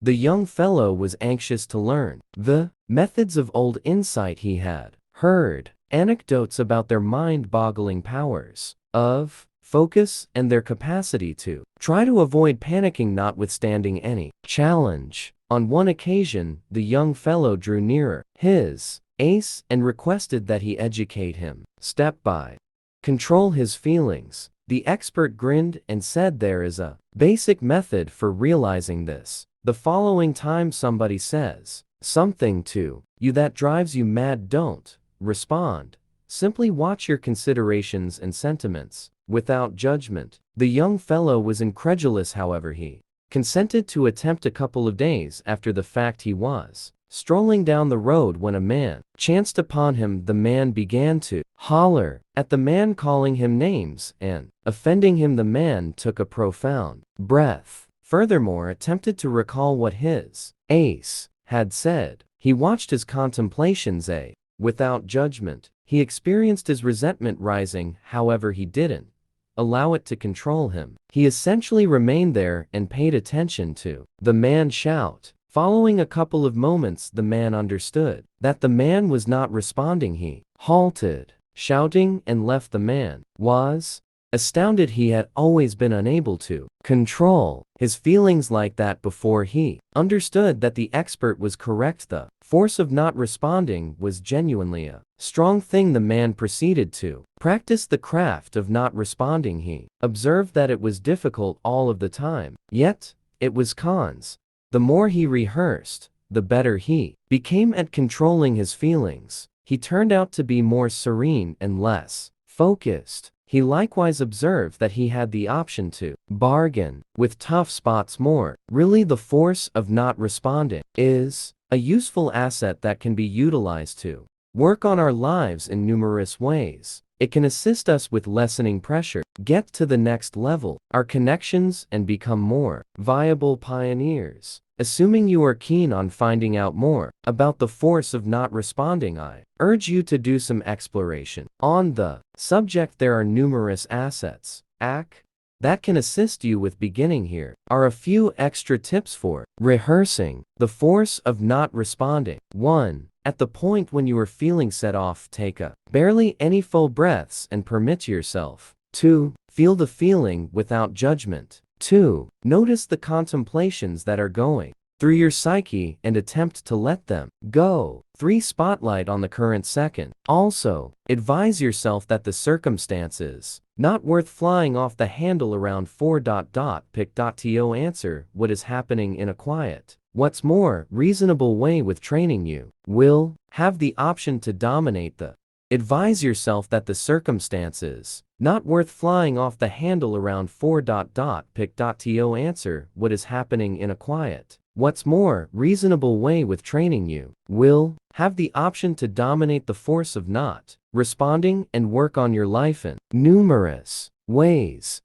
The young fellow was anxious to learn the methods of old insight. He had heard anecdotes about their mind-boggling powers of focus and their capacity to try to avoid panicking notwithstanding any challenge. On one occasion, the young fellow drew nearer his ace and requested that he educate him step by control his feelings. The expert grinned and said there is a basic method for realizing this. The following time somebody says something to you that drives you mad, don't respond. Simply watch your considerations and sentiments without judgment. The young fellow was incredulous, however he consented to attempt a couple of days after the fact. He was strolling down the road when a man chanced upon him. The man began to holler at the man, calling him names and offending him. The man took a profound breath. Furthermore, attempted to recall what his ace had said. He watched his contemplations without judgment. He experienced his resentment rising, however he didn't allow it to control him. He essentially remained there and paid attention to the man shout. Following a couple of moments, the man understood that the man was not responding. He halted shouting and left. The man was astounded. He had always been unable to control his feelings like that before. He understood that the expert was correct. The force of not responding was genuinely a strong thing. The man proceeded to practice the craft of not responding. He observed that it was difficult all of the time, yet it was cons. The more he rehearsed, the better he became at controlling his feelings. He turned out to be more serene and less focused. He likewise observed that he had the option to bargain with tough spots more. Really, the force of not responding is a useful asset that can be utilized to work on our lives in numerous ways. It can assist us with lessening pressure, get to the next level, our connections, and become more viable pioneers. Assuming you are keen on finding out more about the force of not responding, I urge you to do some exploration on the subject. There are numerous assets that can assist you with beginning. Here are a few extra tips for rehearsing the force of not responding. 1. At the point when you are feeling set off, take a barely any full breaths and permit yourself to feel the feeling without judgment. 2. Notice the contemplations that are going through your psyche and attempt to let them go. 3. Spotlight on the current second. Also, advise yourself that the circumstances not worth flying off the handle around 4. Pick.to answer what is happening in a quiet. What's more reasonable way with training. You will have the option to dominate the advise yourself that the circumstances not worth flying off the handle around 4. Pick.to answer what is happening in a quiet. What's more reasonable way with training. You will have the option to dominate the force of not responding and work on your life in numerous ways.